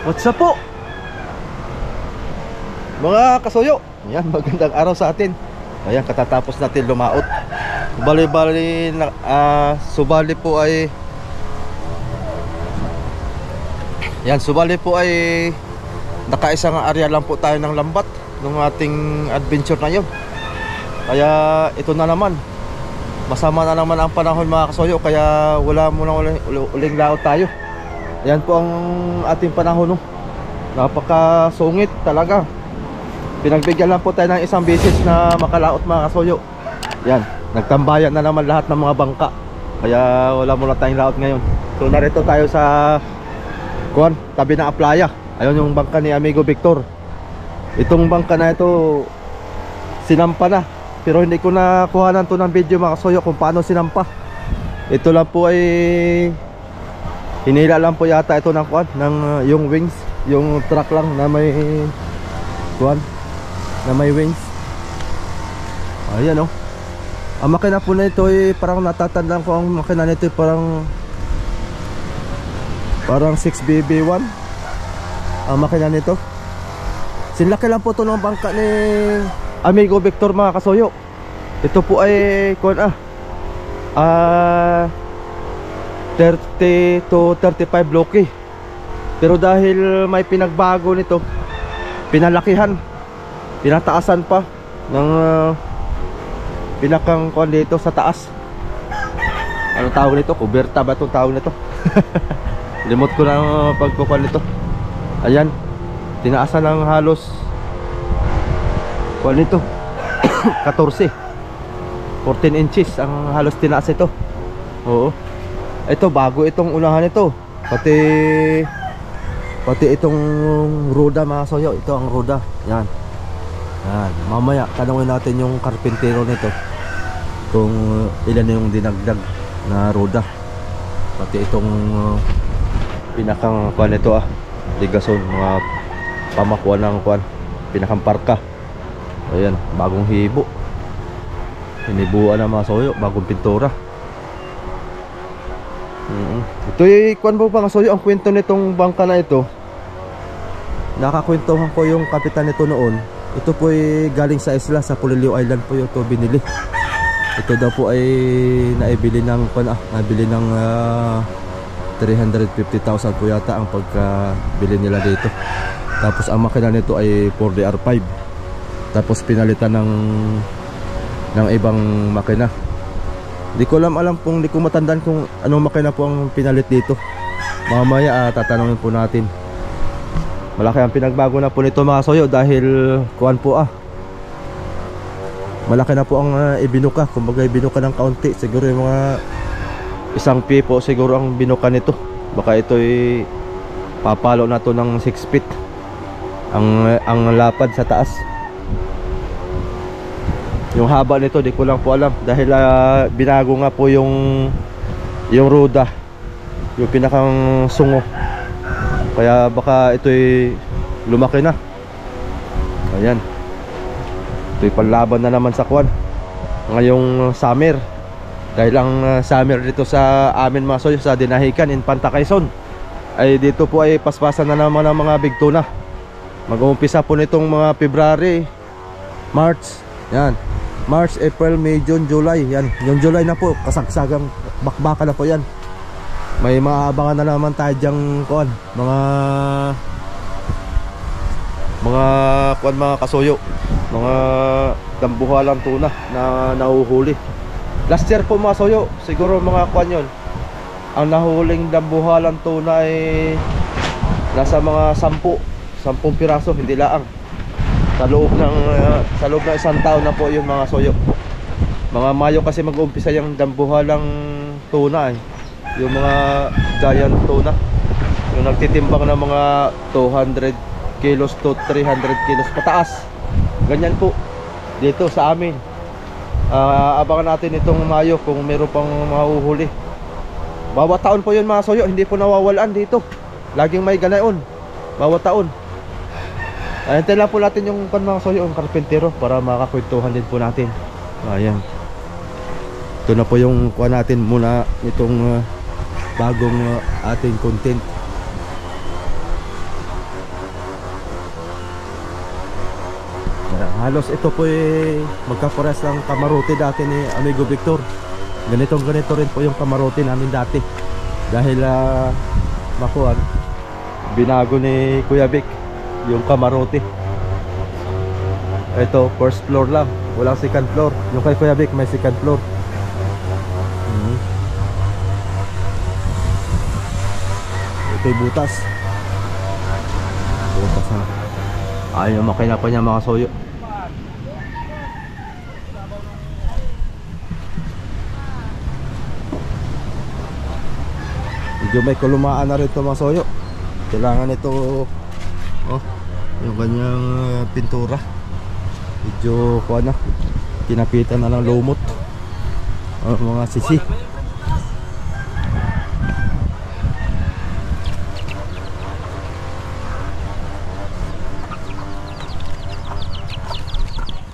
What's up po mga kasuyo? Yan, magandang araw sa atin. Ayan, katatapos natin lumaot. Bali-bali na, subali po ay yan, subali po ay nakaisang area lang po tayo ng lambat ng ating adventure na yun. Kaya ito na naman, masama na naman ang panahon mga kasuyo. Kaya wala muna uling laot tayo. Yan po ang ating panahon, no? Napakasungit talaga. Pinagbigyan lang po tayo ng isang beses na makalaot mga kasuyo. Yan, nagtambayan na naman lahat ng mga bangka. Kaya wala muna tayong laot ngayon. So narito tayo sa tabi ng playa. Ayun yung bangka ni Amigo Victor. Itong bangka na ito sinampa na, pero hindi ko na kuhanan to ng video mga kasuyo kung paano sinampa. Ito lang po ay hinila lang po yata ito ng yung wings, yung truck lang na may na may wings. Ayan, oh. Ang makina po na ito ay parang natatandaan ko, ang makina nito ay parang 6BB1 ang makina nito. Sinlaki lang po ito ng bangka ni Amigo Victor mga kasuyo. Ito po ay 30 to 35 bloke. Pero dahil may pinagbago nito, pinalakihan, pinataasan pa ng pinakang dito sa taas. Ano tawag nito? Kuberta ba itong tawag nito? Limot ko na pagkukuha nito. Ayan, tinaasan ng halos nito 14 inches ang halos tinaas ito. Oo. Ito bago itong unahan ito. Pati itong roda mga soyo. Ito ang roda. Yan. Yan. Mamaya tanungin natin yung karpintero nito kung ilan yung dinagdag na roda. Pati itong pinakang nito ligason, mga pamakuan ng pinakang parka. Ayan, bagong hibo. Hinibuan na mga soyo, bagong pintura. Ito yung po mga soyo, ang kwento nitong bangka na ito. Nakakwentuhan ko yung kapitan nito noon. Ito po ay galing sa isla, sa Polillo Island po yung ito binili. Ito daw po ay naibili ng nabili ng 350,000 po yata ang pagkabili nila dito. Tapos ang makina nito ay 4DR5. Tapos pinalitan ng ibang makina. Hindi ko alam kung, hindi ko matandaan kung anong makina po ang pinalit dito. Mamaya tatanungin po natin. Malaki ang pinagbago na po nito mga soyo dahil malaki na po ang ibinuka. Kumbaga ibinuka ng kaunti. Siguro yung mga isang pie po siguro ang binuka nito. Baka ito'y papalo na to ng 6 feet ang lapad sa taas. Yung haba nito di ko lang po alam dahil binago nga po yung roda, yung pinakang sungo. Kaya baka ito'y lumaki na. Ayan, ito'y panlaban na naman sa ngayong summer. Dahil ang summer dito sa amin mga soyo, sa Dinahican in Panta Quezon, ay dito po ay paspasan na naman ng mga big tuna. Mag-uumpisa po nitong mga February, March. Yan, March, April, May, June, July. Yan, yung July na po, kasagsagang bakbaka na po yan. May maabangan na naman tayo dyang mga kasuyo, mga dambuhalang tuna na nahuhuli. Last year po mga soyo, siguro mga yun, ang nahuling dambuhalang tuna ay nasa mga 10 piraso, hindi laang. Sa loob ng isang taon na po yung mga soyo. Mga Mayo kasi mag-uumpisa yung dambuhalang tuna yung mga giant tuna, yung nagtitimbang ng mga 200 kilos to 300 kilos pataas. Ganyan po dito sa amin. Abangan natin itong Mayo kung meron pang mahuhuli. Bawat taon po yun mga soyo, hindi po nawawalan dito. Laging may ganayon bawat taon. Ayan lang po natin yung mga soyo, yung karpentero, para makakwentuhan din po natin. Ayan, ito na po yung natin muna itong bagong ating content. Halos ito po magkapares ng kamarote dati ni Amigo Victor. Ganito rin po yung kamarote namin dati. Dahil makuan, binago ni Kuya Vic yung kamarote. Ito first floor lang, walang second floor. Yung kay Kuya Vic may second floor. Ito yung butas. Butas na. Ayun yung makina pa niya mga soyo. Medyo may kulumaan na rin ito mga soyo. Kailangan ito yung kanyang pintura. Medyo kuha na, kinapitan na ng lumot mga sisi.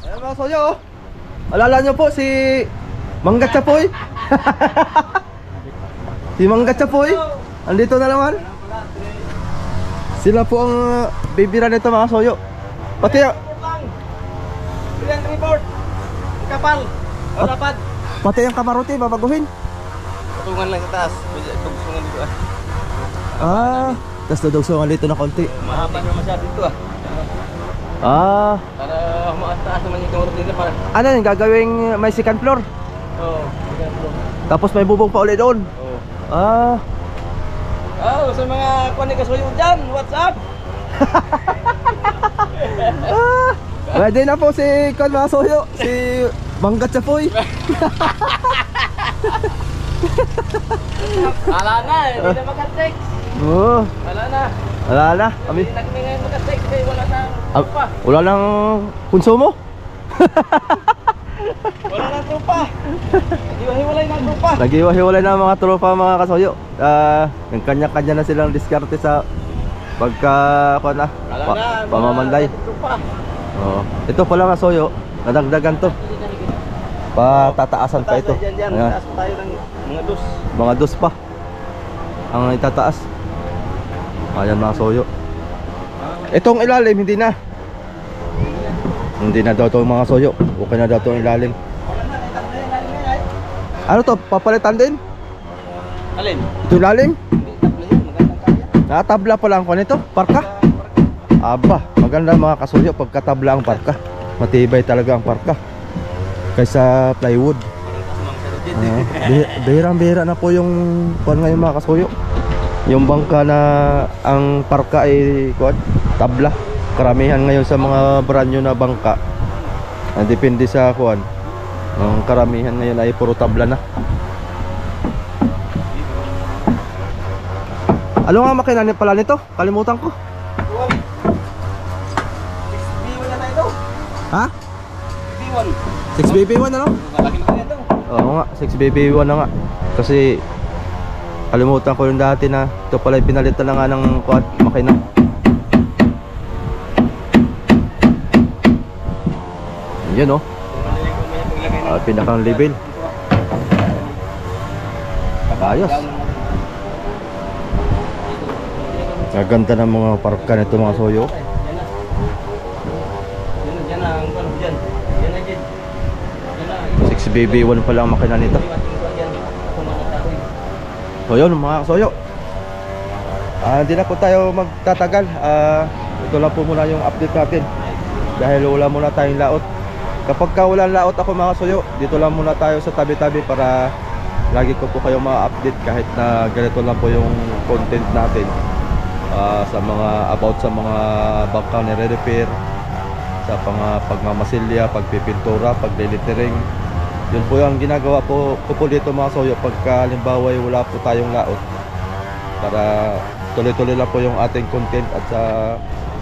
Ayan mga soyo, alala nyo po si Mangga Chapoy. Si Mangga Chapoy andito na naman. Sila po ang bibira nito mga soyo. Pati report. Kapal. O dapat. pati yung kamarote babaguhin. Patungan lang sa taas. Tugsungan dito Tas dudugsungan dito na konti. Mahaba na masyado dito Para maataas naman yung kamorot nila para. Ano yung gagawing may second floor? Oo. Tapos may bubong pa ulit doon. Oo. Sa mga kuwan ni kasuyo dyan, what's up? Pwede na po si Kon mga soyo, si Mangga Chapoy. Wala na, hindi na mag-text. Oo. Wala na. Wala na. Kami. Hindi na kami ngayon mag-text eh, wala na trupa. Wala nang konsumo. Wala na trupa. Nag-iwahiwalay na trupa. Nag-iwahiwalay na mga tropa mga kasoyo. Yung kanya-kanya na silang diskarte sa pagka pamamanday. Ito pala mga soyo, nadagdagan to. Patataasan pa ito. Diyan, taas pa tayo ng mga dos. Mga dos pa ang itataas. Ayan mga soyo. Itong ilalim hindi na. Hindi na daw itong mga soyo. Okay na daw itong ilalim. Ano to? Papalitan din? Alin? Ito ilalim? Hindi, tabla yun, magandang kaya. Nakatabla pa lang ko nito, parka. Aba, maganda mga kasuyo pagkatabla ang parka. Matibay talaga ang parka kaysa plywood. Bihirang-bihira na po yung kuwan ngayon mga kasuyo. Yung bangka na ang parka ay kuwan, tabla. Karamihan ngayon sa mga brand new na bangka, depende sa kuwan. Ang karamihan ngayon ay puro tabla na. Ano nga makina pala nito? Kalimutan ko. Ha? 6BB1 ano? Oo nga, 6BB1 na nga. Kasi kalimutan ko yung dati na ito pala yung pinalitan na nga ng quad makina. Yan oh. Pinakang level. Ayos. Gaganda ng mga parka nito mga soyo. Yan na, ang parang dyan. Yan na dyan. 6BB1 pa lang ang makina nito. So yun mga soyo. Hindi na po tayo magtatagal. Ito lang po muna yung update natin. Dahil wala muna tayong laot. Kapag walang laot ako mga soyo, dito lang muna tayo sa tabi-tabi para lagi ko po kayong ma-update kahit na ganito lang po yung content natin. Sa mga about sa mga bangka ni re-repair, sa pagmamasilya, pagpipintura, paglilitering. Yun po yung ginagawa po dito mga soyo pagka halimbawa wala po tayong laot, para tuloy-tuloy lang po yung ating content at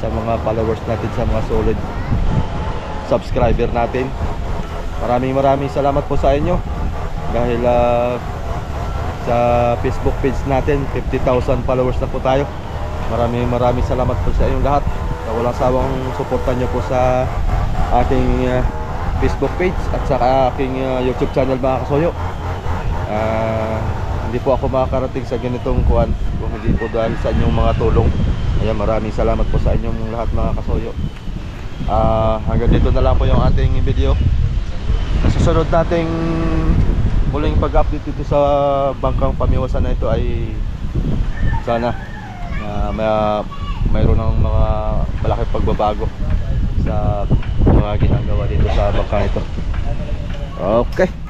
sa mga followers natin, sa mga solid subscriber natin. Maraming salamat po sa inyo dahil sa Facebook page natin 50,000 followers na po tayo. Maraming salamat po sa inyong lahat na walang sawang suportan nyo po sa aking Facebook page at sa aking YouTube channel mga kasoyo. Hindi po ako makakarating sa ganitong kuwan kung hindi po dahil sa inyong mga tulong. Ayan, maraming salamat po sa inyong lahat mga kasoyo. Hanggang dito na lang po yung ating video. Sa susunod nating muling pag-update dito sa bangkang pamiwasan na ito ay sana mayroon ng mga malaking pagbabago sa mga ginagawa dito sa bangkang ito. Okay.